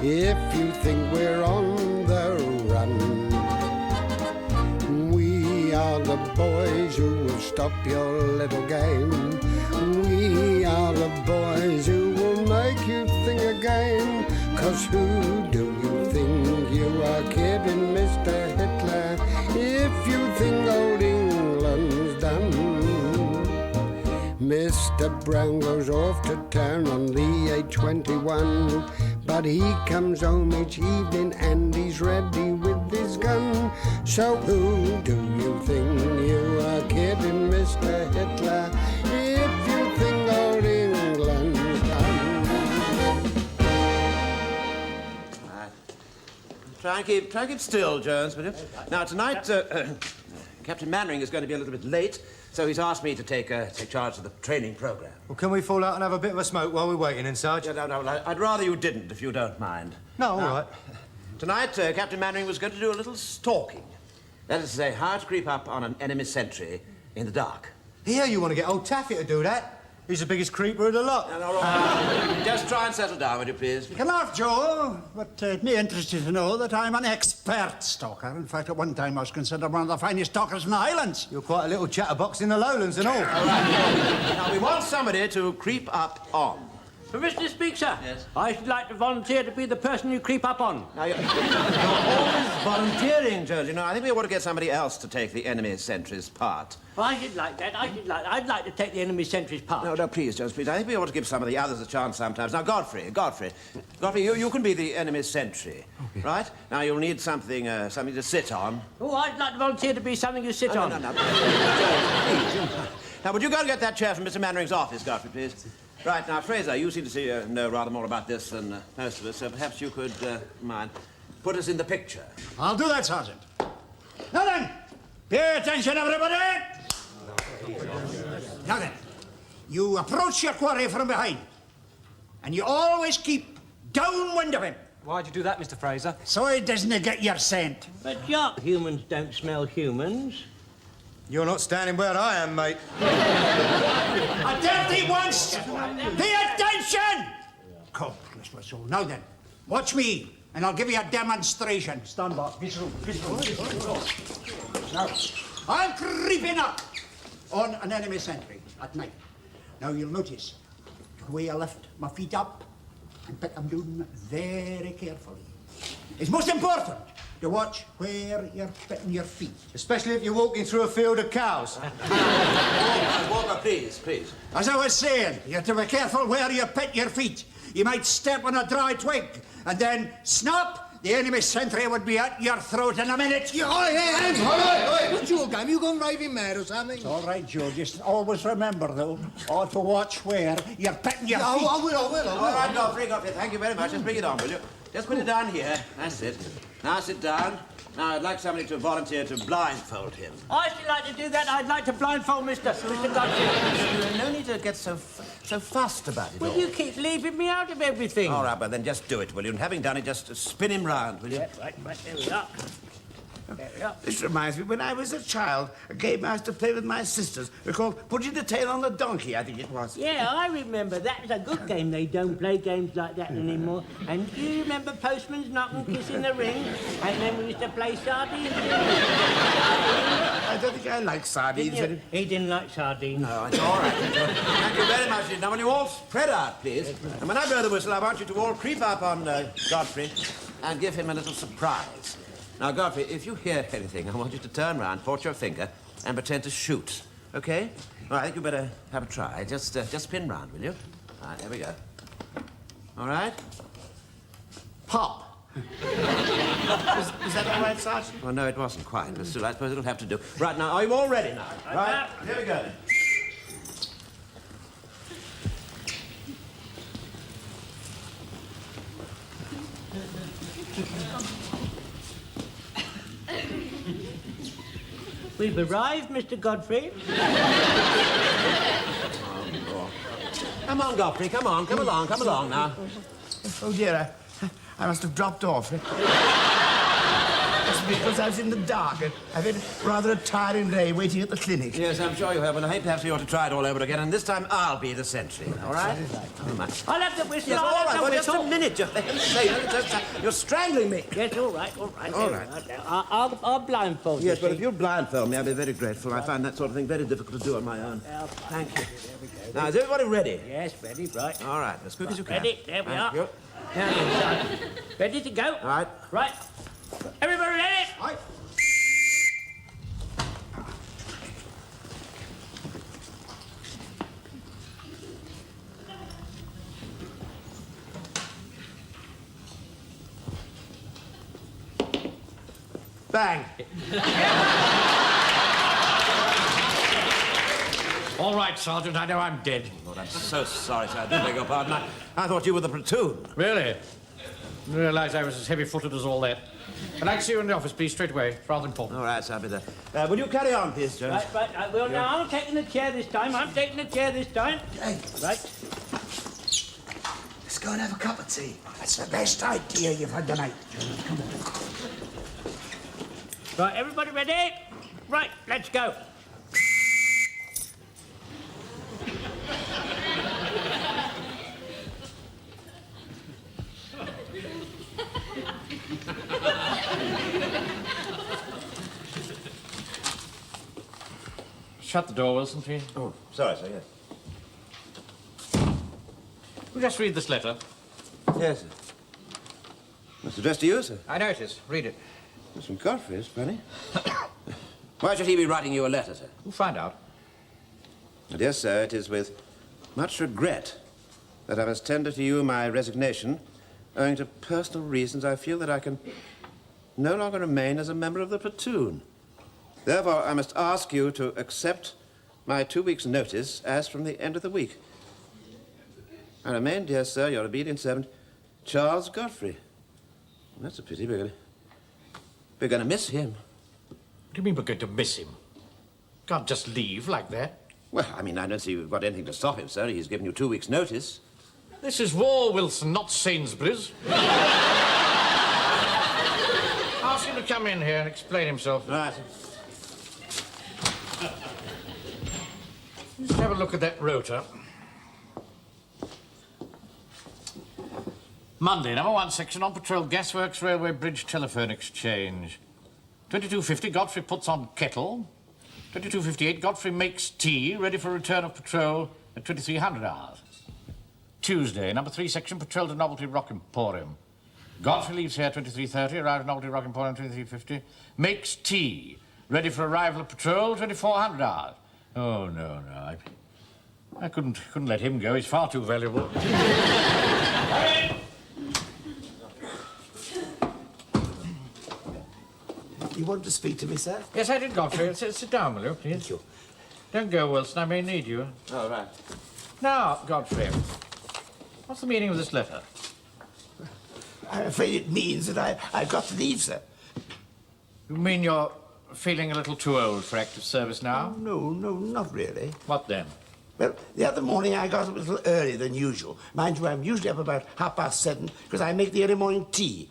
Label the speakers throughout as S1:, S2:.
S1: if you think we're on the run. We are the boys who will stop your little game. We are the boys who will make you think again. 'Cause who do you think you are kidding, Mr. Hitler, if you think old England's done? Mr. Brown goes off to town on the A21, but he comes home each evening and he's ready with his gun. So who do you think you are kidding, Mr. Hitler, if you think old England's done?
S2: Try and keep still, Jones, will you? Now, tonight, Captain Mannering is going to be a little bit late, so he's asked me to take charge of the training program.
S3: Well, can we fall out and have a bit of a smoke while we're waiting in, Sarge?
S2: No, I'd rather you didn't, if you don't mind.
S3: No, all right.
S2: Tonight, Captain Mannering was going to do a little stalking. That is to say, how to creep up on an enemy sentry in the dark.
S3: Here, you want to get old Taffy to do that? He's the biggest creeper of the lot.
S2: No, just try and settle down, would you, please?
S4: Come off, Joe. But it me interested to know that I'm an expert stalker. In fact, at one time I was considered one of the finest stalkers in the Highlands.
S3: You're quite a little chatterbox in the lowlands and all.
S2: All right. Now, we want somebody to creep up on.
S5: Permission to speak, sir?
S2: Yes.
S5: I should like to volunteer to be the person you creep up on.
S2: Now, you're always volunteering, Jones. You know, I think we ought to get somebody else to take the enemy sentry's part.
S5: I should like that. I'd like to take the enemy sentry's part.
S2: No, please, Jones, please. I think we ought to give some of the others a chance sometimes. Now, Godfrey, you can be the enemy sentry, right? Now, you'll need something to sit on.
S5: Oh, I'd like to volunteer to be something you sit on.
S2: No. Jones, please. Now, would you go and get that chair from Mr. Mannering's office, Godfrey, please? Right, now, Fraser, you seem to know rather more about this than most of us, so perhaps you could, put us in the picture.
S4: I'll do that, Sergeant. Now then, pay attention, everybody. Now then, you approach your quarry from behind, and you always keep downwind of him.
S6: Why'd you do that, Mr. Fraser?
S4: So he doesn't get your scent.
S5: But, Jock, humans don't smell humans.
S3: You're not standing where I am, mate.
S4: A dirty once! Pay attention! Coatless whistle. Now then, watch me, and I'll give you a demonstration. Stand back. Visual. Now, I'm creeping up on an enemy sentry at night. Now, you'll notice the way I lift my feet up and put them down very carefully. It's most important to watch where you're putting your feet.
S3: Especially if you're walking through a field of cows.
S2: Walker, please.
S4: As I was saying, you have to be careful where you put your feet. You might step on a dry twig, and then snap, the enemy sentry would be at your throat in a minute.
S1: Hey, what's your game? You gone raving mad or something?
S4: It's all right, Joe. Just always remember, though, to watch where you're putting your feet.
S1: I will.
S2: All right, Godfrey, thank you very much. Just bring it on, will you? Just put it down here. That's it. Now sit down. Now, I'd like somebody to volunteer to blindfold him.
S5: I should like to do that. I'd like to blindfold Mr. Godfrey.
S2: No need to get so fussed about it
S5: Will
S2: all.
S5: you keep leaving me out of everything?
S2: All right, well, then just do it, will you? And having done it, just spin him round, will you?
S5: Yeah, right, there we are. There we are.
S7: This reminds me, when I was a child, a game I used to play with my sisters. It was called Putting the Tail on the Donkey, I think it was.
S5: Yeah, I remember. That was a good game. They don't play games like that anymore. And do you remember Postman's Knock and Kiss in the Ring? And then we used to play sardines.
S7: I don't think I like sardines.
S5: Didn't you? He didn't like sardines.
S2: No, it's all right. Thank you very much. Now, will you all spread out, please? And when I blow the whistle, I want you to all creep up on Godfrey and give him a little surprise. Now, Godfrey, if you hear anything, I want you to turn round, point your finger, and pretend to shoot. Okay? Well, I think you better have a try. Just spin round, will you? All right, there we go. All right? Pop.
S7: Is that all right, Sergeant?
S2: Well, no, it wasn't quite, but still, I suppose it'll have to do. Right, now, are you all ready now? Right? Here we go.
S5: We've arrived, Mr. Godfrey.
S2: Come on, Godfrey, come on. Come along now.
S7: Oh, dear, I must have dropped off. Just a me because I was in the dark. I've had rather a tiring day waiting at the clinic.
S2: Yes, I'm sure you have, and I think perhaps you ought to try it all over again, and this time I'll be the sentry, all right? All right.
S5: I'll have the whistle.
S2: Yes,
S5: I'll
S2: all
S5: have
S2: right,
S5: the
S2: well, just
S5: whistle.
S2: a minute, just you're strangling me.
S5: Yes, all right, all right.
S2: All right.
S5: I'll blindfold
S2: Yes,
S5: you.
S2: but if you'll blindfold me, I'll be very grateful. I find that sort of thing very difficult to do on my own. Thank you. Now, is everybody ready?
S5: Yes, ready, right.
S2: All right, as quick as you can.
S5: Ready, there we
S2: Thank
S5: are.
S2: you.
S5: Now, inside. Ready to go?
S2: All right.
S5: Right. Everybody ready?
S4: Right.
S2: Bang.
S6: All right, Sergeant, I know I'm dead.
S2: Lord, I'm so sorry, sir. I do beg your pardon. I thought you were the platoon.
S6: Really? Didn't realise I was as heavy-footed as all that. I'd like to see you in the office, please, straight away. It's rather important.
S2: All right, sir, I'll be there. Will you carry on, please, Jones?
S5: Right. I will now. I'm taking the chair this time.
S7: Hey,
S5: Right.
S7: let's go and have a cup of tea.
S4: That's the best idea you've had tonight.
S5: Right, everybody ready? Right, let's go.
S6: Shut the door, Wilson, please.
S2: Oh, sorry, sir, yes.
S6: Will you just read this letter?
S2: Yes, sir. It's addressed to you, sir.
S6: I know it is. Read it.
S2: It's from Godfrey, it's funny. Why should he be writing you a letter, sir?
S6: We'll find out.
S2: Dear sir, it is with much regret that I must tender to you my resignation. Owing to personal reasons, I feel that I can no longer remain as a member of the platoon. Therefore, I must ask you to accept my 2 weeks' notice as from the end of the week. I remain, dear sir, your obedient servant, Charles Godfrey. That's a pity. We're going to miss him.
S6: What do you mean we're going to miss him? Can't just leave like that.
S2: Well, I mean, I don't see you've got anything to stop him, sir. He's given you 2 weeks' notice.
S6: This is war, Wilson, not Sainsbury's. Ask him to come in here and explain himself.
S2: Right.
S6: Just have a look at that rota. Monday, number 1 section, on patrol, gasworks, railway bridge, telephone exchange. 22:50, Godfrey puts on kettle. 22:58, Godfrey makes tea, ready for return of patrol at 2300 hours. Tuesday, number 3 section, patrol to Novelty Rock Emporium. Godfrey leaves here 23:30, arrives at Novelty Rock Emporium 23:50, makes tea, ready for arrival of patrol 2400 hours. Oh, no. I couldn't let him go. He's far too valuable.
S7: You wanted to speak to me, sir?
S6: Yes, I did, Godfrey. Sit down, will you, please?
S7: Thank you.
S6: Don't go, Wilson. I may need you.
S2: Oh, right.
S6: Now, Godfrey, what's the meaning of this letter?
S7: I'm afraid it means that I've got to leave, sir.
S6: You mean you're feeling a little too old for active service now?
S7: No, not really.
S6: What then?
S7: Well, the other morning I got up a little earlier than usual. Mind you, I'm usually up about 7:30 because I make the early morning tea.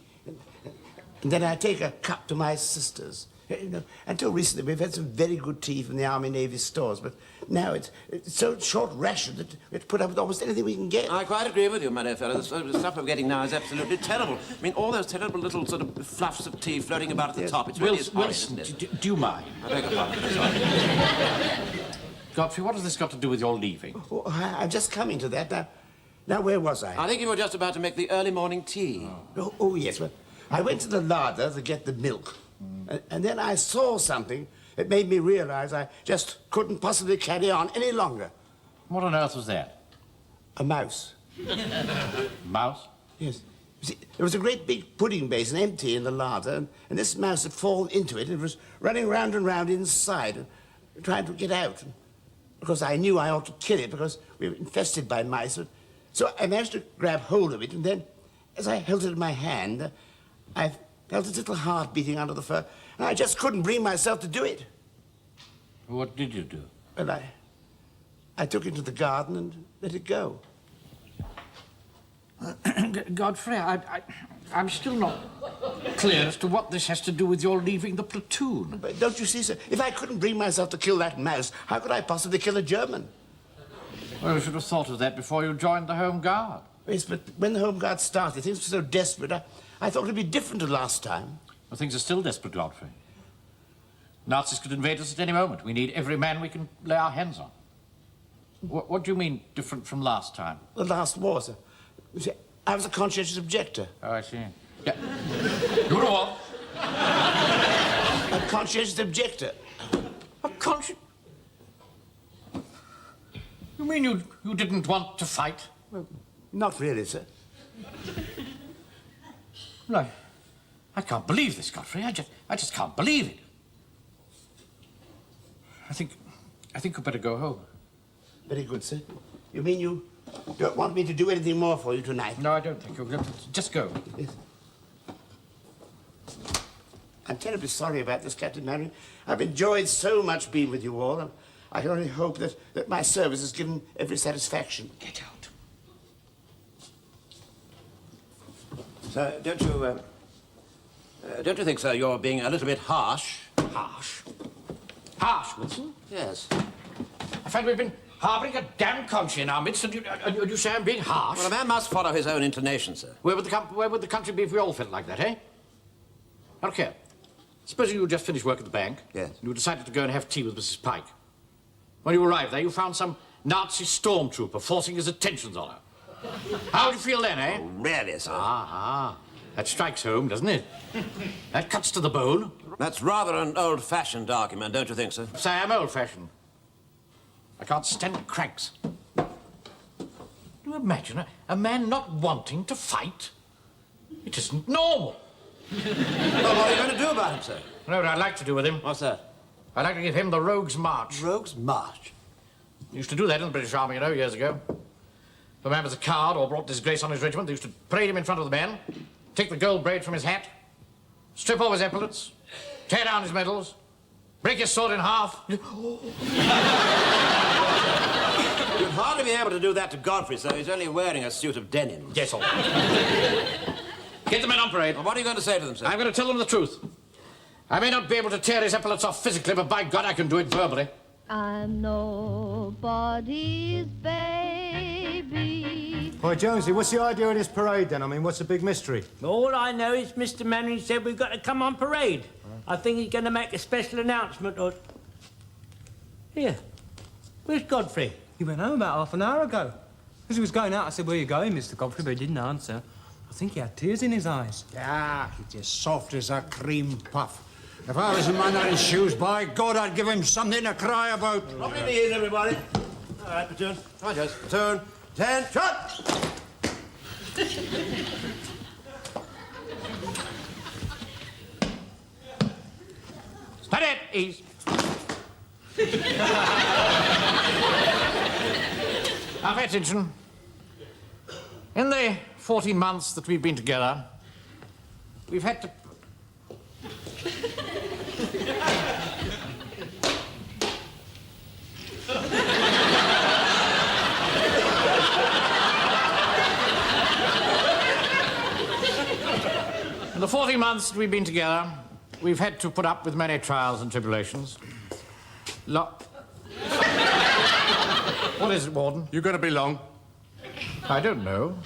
S7: And then I take a cup to my sisters. You know, until recently, we've had some very good tea from the Army Navy stores, but now it's so short ration that we have to put up with almost anything we can get.
S2: I quite agree with you, my dear fellow. The stuff we're getting now is absolutely terrible. I mean, all those terrible little sort of fluffs of tea floating about at the top. It's really horrid, isn't it?
S6: Do you mind?
S2: I beg your pardon. Sorry.
S6: Godfrey, what has this got to do with your leaving?
S7: Oh, I'm just coming to that. Now, where was I?
S2: I think you were just about to make the early morning tea.
S7: Oh, yes. Well, I went to the larder to get the milk. And then I saw something that made me realize I just couldn't possibly carry on any longer.
S6: What on earth was that?
S7: A mouse.
S6: Mouse?
S7: Yes. You see, there was a great big pudding basin empty in the larder, and this mouse had fallen into it and was running round and round inside, and trying to get out. Of course, I knew I ought to kill it because we were infested by mice. So I managed to grab hold of it, and then, as I held it in my hand, I felt its little heart beating under the fur, and I just couldn't bring myself to do it.
S6: What did you do?
S7: Well, I took it to the garden and let it go.
S6: Godfrey, I'm still not clear as to what this has to do with your leaving the platoon.
S7: But don't you see, sir? If I couldn't bring myself to kill that mouse, how could I possibly kill a German?
S6: Well, you should have thought of that before you joined the Home Guard.
S7: Yes, but when the Home Guard started, things were so desperate. I thought it'd be different to last time.
S6: Well, things are still desperate, Godfrey. Nazis could invade us at any moment. We need every man we can lay our hands on. What do you mean, different from last time?
S7: The last war, sir. You see, I was a conscientious objector.
S6: Oh, I see. Yeah. You were what?
S7: A conscientious objector.
S6: A conscience? You mean you didn't want to fight?
S7: Well, not really, sir.
S6: No. I can't believe this, Godfrey. I just can't believe it. I think you'd better go home.
S7: Very good, sir. You mean you don't want me to do anything more for you tonight?
S6: No, I don't think you'll just go.
S7: Yes. I'm terribly sorry about this, Captain Marion. I've enjoyed so much being with you all. I can only hope that my service has given every satisfaction.
S6: Get out.
S2: Sir, don't you think, sir, you're being a little bit harsh?
S6: Harsh? Harsh, Wilson?
S2: Yes.
S6: I find we've been harbouring a damn conch in our midst, and you say I'm being harsh?
S2: Well, a man must follow his own inclination, sir.
S6: Where would the country be if we all felt like that, eh? Now, look here. Supposing you just finished work at the bank.
S2: Yes.
S6: And you decided to go and have tea with Mrs. Pike. When you arrived there, you found some Nazi stormtrooper forcing his attentions on her. How would you feel then, eh?
S2: Oh, really, sir?
S6: That strikes home, doesn't it? That cuts to the bone.
S2: That's rather an old-fashioned argument, don't you think, sir?
S6: Say I'm old-fashioned. I can't stand cranks. Do you imagine a man not wanting to fight? It isn't normal.
S2: Well, what are you going to do about him, sir?
S6: You know what I'd like to do with him?
S2: What's that?
S6: I'd like to give him the Rogue's March.
S2: Rogue's March.
S6: Used to do that in the British Army, you know, years ago. If a man was a coward or brought disgrace on his regiment, they used to parade him in front of the men, take the gold braid from his hat, strip off his epaulets, tear down his medals, break his sword in half.
S2: You'd hardly be able to do that to Godfrey, sir. He's only wearing a suit of denim.
S6: Yes, all. Get the men on parade.
S2: Well, what are you going to say to them, sir?
S6: I'm going to tell them the truth. I may not be able to tear his epaulets off physically, but by God, I can do it verbally.
S8: I'm nobody's baby.
S3: Boy, Jonesy, what's the idea of this parade, then? I mean, what's the big mystery?
S5: All I know is Mr. Manning said we've got to come on parade. I think he's going to make a special announcement or... Here. Where's Godfrey?
S9: He went home about half an hour ago. As he was going out, I said, "Where are you going, Mr. Godfrey?" But he didn't answer. I think he had tears in his eyes.
S4: Ah, he's as soft as a cream puff. If I was a man in his shoes, by God, I'd give him something to cry about.
S2: Up in the ears, everybody. All right, platoon. Come on, Jones. Platoon. 10, shot!
S6: Steady it, ease. Now, pay attention. In the 14 months that we've been together, we've had to... In the 14 months that we've been together, we've had to put up with many trials and tribulations. What is it, Warden?
S10: You're going to be long.
S6: I don't know.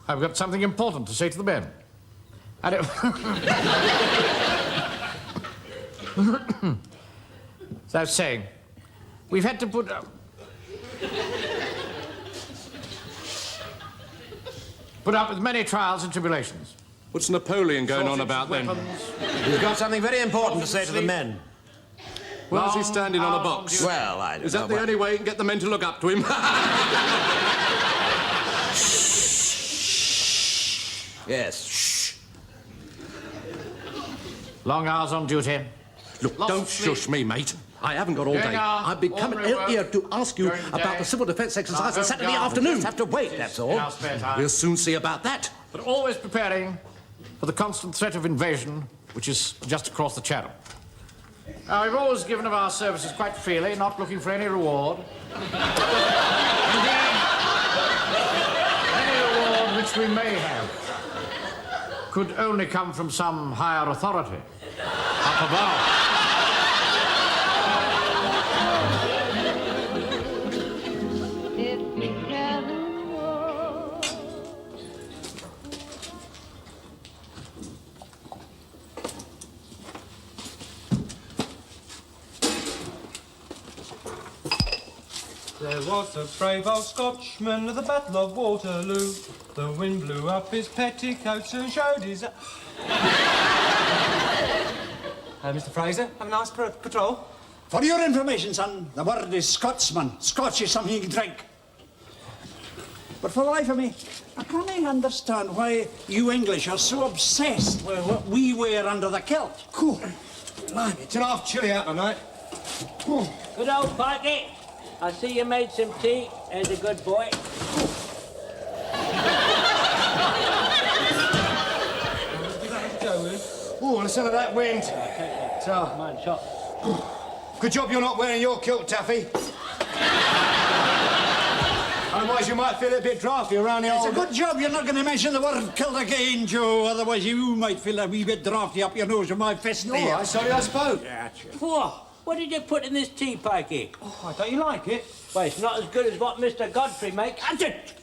S6: I've got something important to say to the men. I don't... So I was saying, we've had to put up with many trials and tribulations.
S10: What's Napoleon going on about then?
S2: He's got something very important to say to the men.
S10: Why is he standing on a box?
S2: Well, I don't know.
S10: Is that the only way you can get the men to look up to him?
S2: Yes, shh.
S6: Long hours on duty.
S10: Look,
S6: Lots
S10: don't
S6: of sleep.
S10: shush me, mate. I haven't got all
S6: Doing
S10: day.
S6: our
S10: I've been coming
S6: ordinary
S10: out here
S6: work
S10: to ask you
S6: during the
S10: about
S6: day.
S10: the civil defence exercise on
S6: Our
S10: Saturday
S6: home
S10: afternoon.
S2: Just have to wait, that's all.
S6: In our spare time.
S10: We'll soon see about that.
S6: But always preparing for the constant threat of invasion, which is just across the Channel. Now, we've always given of our services quite freely, not looking for any reward. Indeed, any reward which we may have. could only come from some higher authority. Up above.
S8: If heaven were
S9: There was a brave old Scotchman at the Battle of Waterloo. The wind blew up his petticoats and showed his... Mr. Fraser, have a nice patrol.
S4: For your information, son, the word is Scotsman. Scotch is something you can drink. But for the life of me, I can't understand why you English are so obsessed with what we wear under the kilt.
S3: Cool. Blimey, it's an half chilly out tonight.
S5: Good old Pikey. I see you made some tea. There's a good boy.
S3: Oh, listen to that wind.
S5: Mine shot.
S3: Good job you're not wearing your kilt, Taffy. Otherwise you might feel a bit drafty around the
S4: It's
S3: old...
S4: a good job you're not going to mention the word kilt again, Joe. Otherwise you might feel a wee bit drafty up your nose with my fist there.
S3: All right, sorry I spoke.
S4: Yeah, sure.
S5: Whoa, what did you put in this tea, Pikey?
S9: Oh, don't you like it?
S5: Well, it's not as good as what Mr. Godfrey makes.
S4: That's it!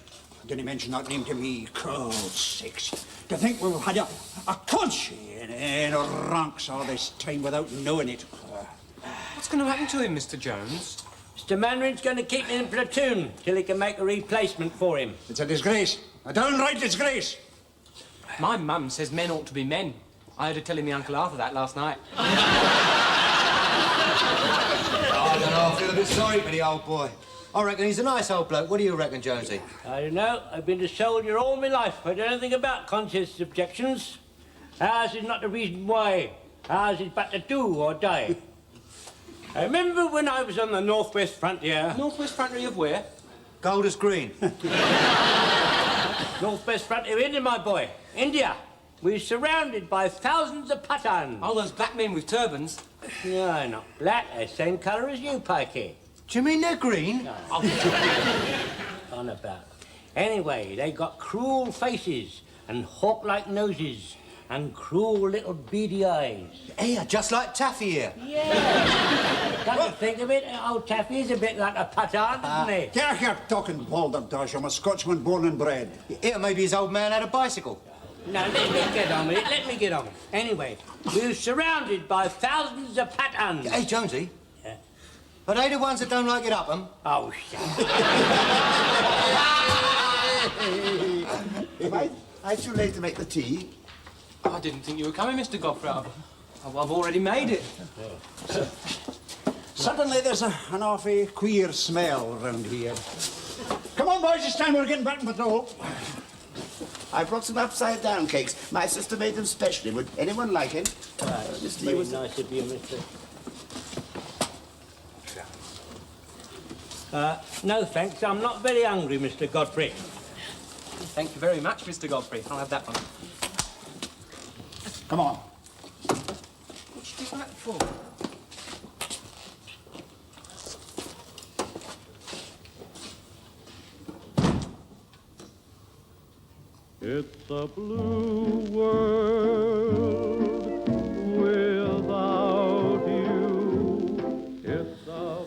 S4: Didn't mention that name to me, cold sakes. To think we've had a conch in our ranks all this time without knowing it.
S9: What's going to happen to him, Mr. Jones?
S5: Mr. Mandarin's going to keep him in platoon till he can make a replacement for him.
S4: It's a disgrace. A downright disgrace.
S9: My mum says men ought to be men. I heard her telling me Uncle Arthur that last night.
S3: I don't know, I feel a bit sorry for the old boy. I reckon he's a nice old bloke. What do you reckon, Jonesy?
S5: I don't know. I've been a soldier all my life. I don't know anything about conscience objections. Ours is not the reason why. Ours is but to do or die. I remember when I was on the Northwest Frontier.
S9: Northwest Frontier of where?
S3: Golders Green.
S5: Northwest Frontier, India, my boy. India. We're surrounded by thousands of Pathans.
S9: Oh, those black men with turbans.
S5: No, not black. They're same colour as you, Pikey.
S3: Do you mean they're green?
S5: No. On about. Anyway, they got cruel faces and hawk-like noses and cruel little beady eyes.
S3: Yeah, just like Taffy here.
S5: Yeah. Come to think of it, old Taffy is a bit like a Pathan, isn't he?
S4: Get here talking balderdash. I'm a Scotsman born and bred.
S3: Yeah, maybe his old man had a bicycle.
S5: Now, let me get on with it. Let me get on. Anyway, we were surrounded by thousands of Pathans.
S3: Hey, Jonesy.
S5: Yeah.
S3: Are they the ones that don't like it up 'em?
S5: Oh, shut
S7: Am I too late to make the tea?
S9: I didn't think you were coming, Mr. Godfrey. I've already made it.
S4: Suddenly there's an awfully queer smell around here. Come on, boys, it's time we're getting back in patrol.
S7: I brought some upside-down cakes. My sister made them specially. Would anyone like it?
S5: It's very nice of you, Mr. No, thanks. I'm not very hungry, Mr. Godfrey.
S9: Thank you very much, Mr. Godfrey. I'll have that one.
S4: Come on.
S9: What should you do that for?
S11: It's a blue world without you. It's a...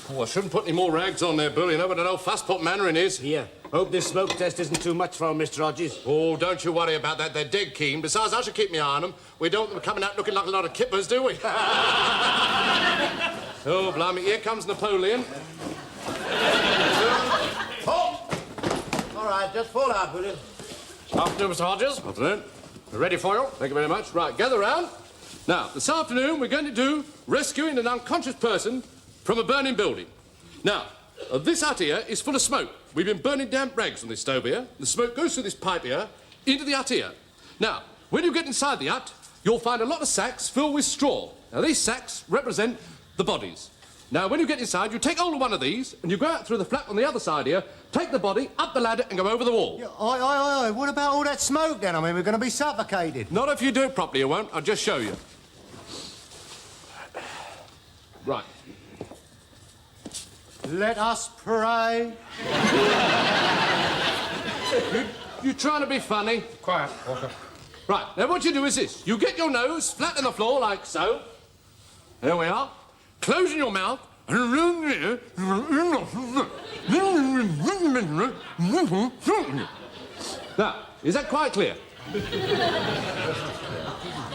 S10: Oh, I shouldn't put any more rags on there, Bill. You know what an old fusspot Mandarin is.
S2: Here. Hope this smoke test isn't too much for Mr. Rogers.
S10: Oh, don't you worry about that. They're dead keen. Besides, I should keep my eye on them. We don't want them coming out looking like a lot of kippers, do we? Oh, blimey, here comes Napoleon.
S2: Halt! All right, just fall out, will you?
S10: Afternoon, Mr. Hodges. Afternoon. We're ready for you. Thank you very much. Right, gather round. Now, this afternoon, we're going to do rescuing an unconscious person from a burning building. Now, this hut here is full of smoke. We've been burning damp rags on this stove here. The smoke goes through this pipe here into the hut here. Now, when you get inside the hut, you'll find a lot of sacks filled with straw. Now, these sacks represent the bodies. Now, when you get inside, you take hold of one of these and you go out through the flap on the other side here, take the body up the ladder and go over the wall.
S3: Yeah, aye. What about all that smoke then? I mean, we're going to be suffocated.
S10: Not if you do it properly, you won't. I'll just show you. Right.
S3: Let us pray.
S10: You trying to be funny?
S6: Quiet, Walker.
S10: Right, now what you do is this. You get your nose flat on the floor like so. There we are. Closing your mouth. Now, is that quite clear?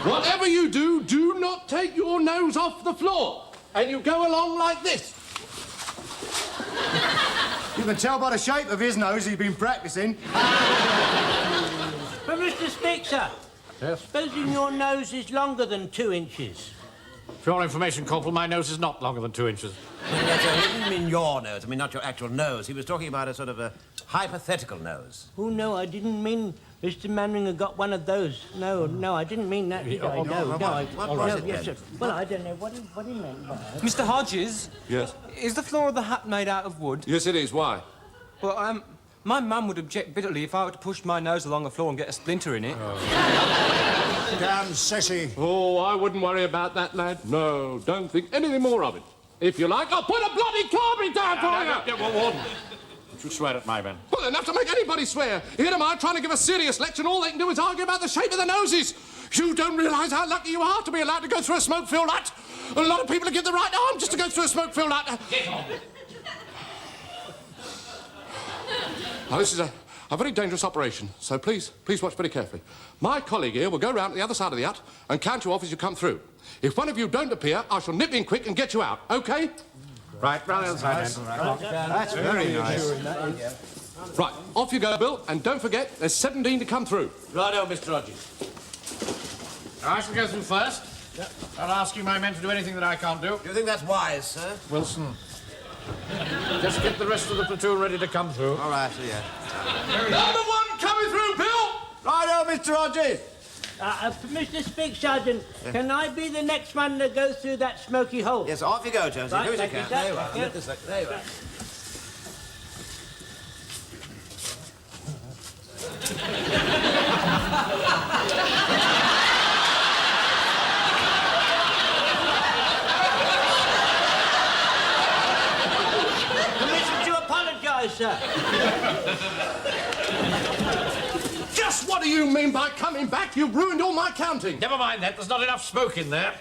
S10: Whatever you do, do not take your nose off the floor. And you go along like this.
S3: You can tell by the shape of his nose he's been practicing.
S5: But Mr. Spixer,
S6: Yes?
S5: supposing your nose is longer than 2 inches.
S6: For your information, Corporal, my nose is not longer than 2 inches.
S2: He didn't mean your nose. I mean, not your actual nose. He was talking about a sort of a hypothetical nose.
S5: Oh, no, I didn't mean Mr. Manringer got one of those. No, I didn't mean that, did I? No,
S2: what was
S5: no,
S2: it
S5: yes,
S2: then?
S5: sir. Well, I don't know what he meant by it.
S9: Mr. Hodges?
S10: Yes?
S9: Is the floor of the hut made out of wood?
S10: Yes, it is. Why?
S9: Well, my mum would object bitterly if I were to push my nose along the floor and get a splinter in it.
S4: Damn sissy.
S10: Oh, I wouldn't worry about that, lad. No, don't think anything more of it. If you like, I'll put a bloody carpet down for you!
S6: Yeah, well, Warden. Don't you swear at my men.
S10: Well, enough to make anybody swear. Here am I trying to give a serious lecture, and all they can do is argue about the shape of their noses. You don't realise how lucky you are to be allowed to go through a smoke-filled hut. A lot of people give the right arm just to go through a smoke-filled hut.
S6: Get on.
S10: Now, this is a very dangerous operation, so please watch very carefully. My colleague here will go round to the other side of the hut and count you off as you come through. If one of you don't appear, I shall nip in quick and get you out, OK?
S6: Right, round the other side, then.
S3: That's very nice.
S10: Right, off you go, Bill, and don't forget, there's 17 to come through.
S2: Righto, Mr. Rogers.
S6: I shall go through first. Not asking my men to do anything that I can't do.
S2: Do you think that's wise, sir?
S6: Wilson. Just get the rest of the platoon ready to come through.
S2: All right, yeah.
S10: Number 1 coming through, Bill!
S3: Righto, Mr. Rogers.
S5: Mr. Spix, Sergeant, can I be the next one to go through that smoky hole?
S2: Yes, off you go, Jonesy.
S5: Right,
S2: Who's
S5: thank you,
S2: can?
S5: sir.
S2: There you are.
S5: Yeah.
S2: There you are.
S5: Permission to apologise, sir.
S10: Just what do you mean by coming back? You've ruined all my counting.
S6: Never mind that. There's not enough smoke in there.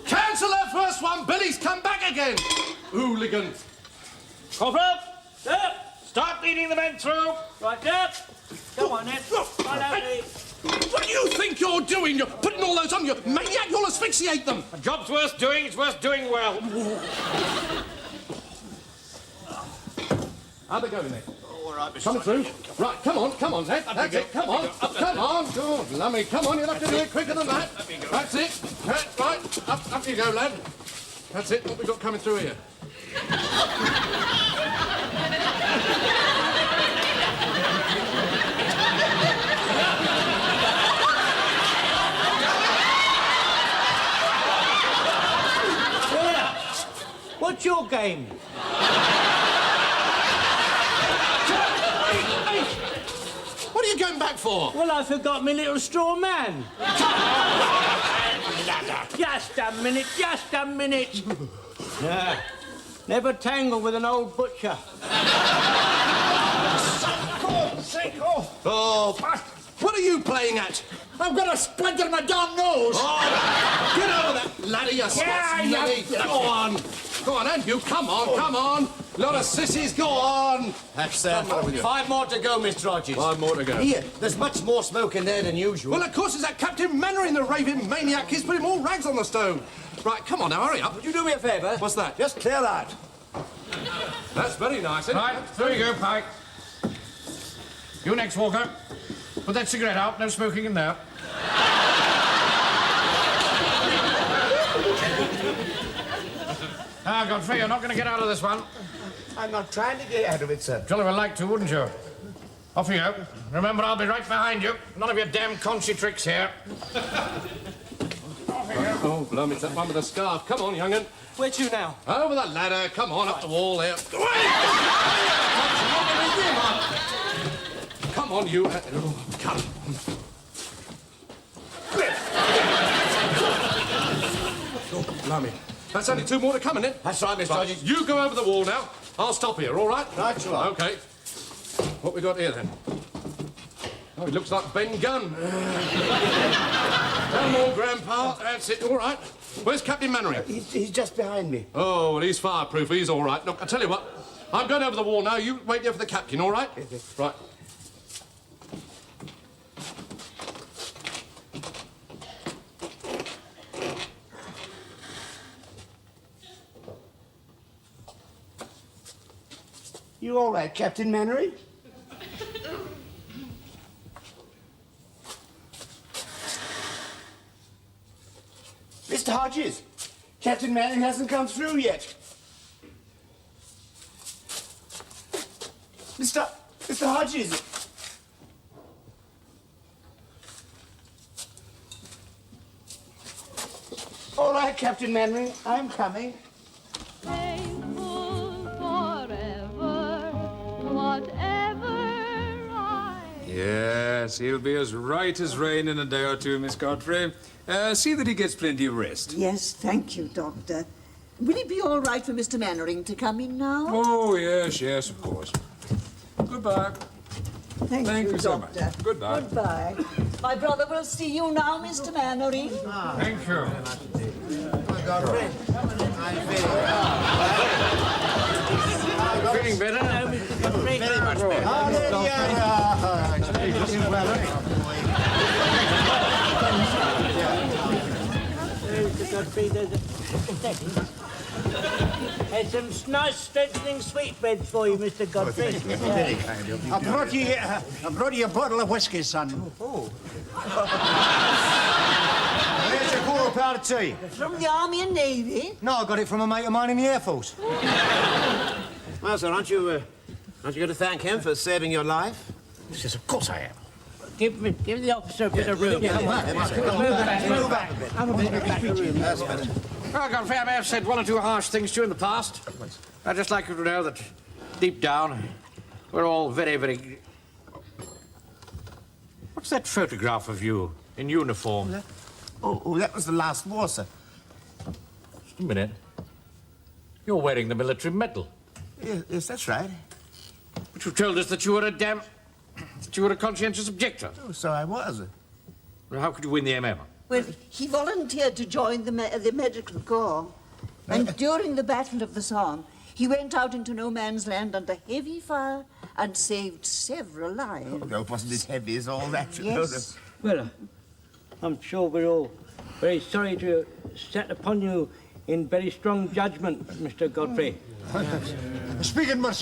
S10: Cancel that first one. Billy's come back again. Hooligan.
S5: Corporal, sir.
S6: Start leading the men through.
S5: Right, sir. Come on, then. Follow me.
S10: What do you think you're doing? You're putting all those on you. Maniac, you'll asphyxiate them.
S6: A job's worth doing. It's worth doing well.
S10: How'd they go, Nick?
S6: Oh, all right, Mr.
S10: Coming through. Right, come on, Ned. That's it. Come on. Come on. Good, lummy. Come on, you'll have to do it quicker than that. That's it. Right, up you go, lad. That's it. What we got coming through here?
S5: What's your game?
S10: What are you going back for?
S5: Well, I forgot my little straw man. Just a minute. Yeah. Never tangle with an old butcher.
S10: Oh, what are you playing at?
S4: I've got a splinter in my damn nose.
S10: Oh, get over that, laddie, you
S4: Yeah.
S10: Go on, and you, come on. Lot of sissies, go on.
S3: That's,
S10: Come on with you.
S3: 5 more to go, Mr. Rogers.
S10: 5 more to go.
S3: Here, there's much more smoke in there than usual.
S10: Well, of course, it's that Captain Mannering, the raving maniac. He's putting more rags on the stone. Right, come on now, hurry up.
S3: Would you do me a favour?
S10: What's that?
S3: Just clear out.
S10: That's very nice, isn't
S6: Right,
S10: it?
S6: through you go, Pike. You next, Walker. Put that cigarette out. No smoking in there. Now, Godfrey, you're not going to get out of this one.
S7: I'm not trying to get out of it, sir.
S6: Jolly well like to, wouldn't you? Off you go. Remember, I'll be right behind you. None of your damn conchy tricks here.
S10: Oh, blum, it's that one with the scarf. Come on, young'un.
S9: Where to now?
S10: Over the ladder. Come on, up the wall there. Come on, you. Come. Oh, blimey. That's only 2 more to come, isn't it?
S3: That's right, Mr. Rogers.
S10: You go over the wall now. I'll stop here, all right?
S3: Right you are.
S10: OK. what we got here, then? Oh, it looks like Ben Gunn. One more, Grandpa. That's it. All right. Where's Captain Mannering?
S7: He's just behind me.
S10: Oh, well, he's fireproof. He's all right. Look, I tell you what. I'm going over the wall now. You wait there for the captain, all right? Right.
S7: You all right, Captain Mannering? Mr. Hodges, Captain Mannering hasn't come through yet. Mr. Hodges. All right, Captain Mannering, I'm coming.
S8: Faithful forever, whatever I...
S12: Yes, he'll be as right as rain in a day or two, Miss Godfrey. See that he gets plenty of rest.
S13: Yes, thank you, Doctor. Will it be all right for Mr. Mannering to come in now?
S12: Oh, yes, of course. Goodbye.
S13: Thank you,
S12: so
S13: Doctor.
S12: much. Goodbye.
S13: Goodbye. My brother will see you now, Mr. Mannering.
S12: Thank you.
S6: Feeling better?
S5: Very much better. Mr. Godfrey, there's some nice strengthening sweetbreads for you, Mr. Godfrey.
S4: Very kind of you. I brought you a bottle of whiskey, son.
S3: Oh. Where's your cool powder tea?
S13: From the Army and Navy?
S3: No, I got it from a mate of mine in the Air Force.
S2: Well, sir, aren't you going to thank him for saving your life?
S3: Yes, of course I am.
S5: Give the officer a bit of room.
S6: Well, Godfrey, I may have said one or two harsh things to you in the past. I'd just like you to know that deep down, we're all very, very... What's that photograph of you in uniform?
S7: Oh, that was the last war, sir.
S6: Just a minute. You're wearing the military medal.
S7: Yes, that's right.
S6: But you told us that you were a conscientious objector.
S7: Oh, so I was.
S6: Well, how could you win the MM?
S13: Well, he volunteered to join the medical corps. And during the Battle of the Somme, he went out into no man's land under heavy fire and saved several lives.
S7: Oh, no, it wasn't as heavy as all that.
S13: Yes.
S5: Well, I'm sure we're all very sorry to set upon you in very strong judgment, Mr. Godfrey.
S4: Speaking for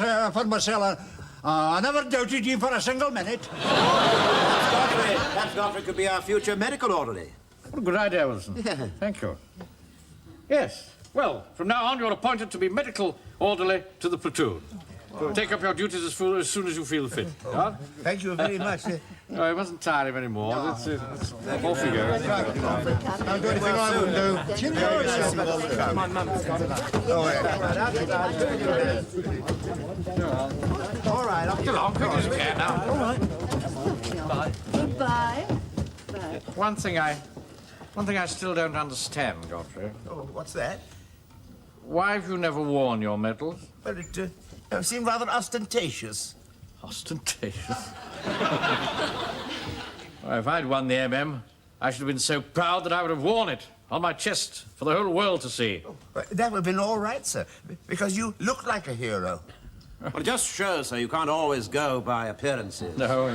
S4: myself, I never doubted you for a single minute.
S2: Perhaps Godfrey could be our future medical orderly.
S6: What a good idea, Wilson.
S2: Yeah.
S6: Thank you. Yes. Well, from now on, you're appointed to be medical orderly to the platoon. Take up your duties as soon as you feel fit. Huh?
S7: Thank you very much.
S6: No, I mustn't tire him anymore. Off you go.
S3: Don't do anything I wouldn't do.
S2: My mum's got it.
S3: All right,
S6: Get along, quick as you can now.
S3: All right.
S13: Goodbye.
S6: One thing I still don't understand, Godfrey.
S7: Oh, what's that?
S6: Why have you never worn your medal?
S7: Well, it seemed rather ostentatious.
S6: Ostentatious? Well, if I'd won the MM, I should have been so proud that I would have worn it on my chest for the whole world to see.
S7: Well, that would have been all right, sir, because you look like a hero.
S2: Well, it just shows, sir, you can't always go by appearances.
S6: No.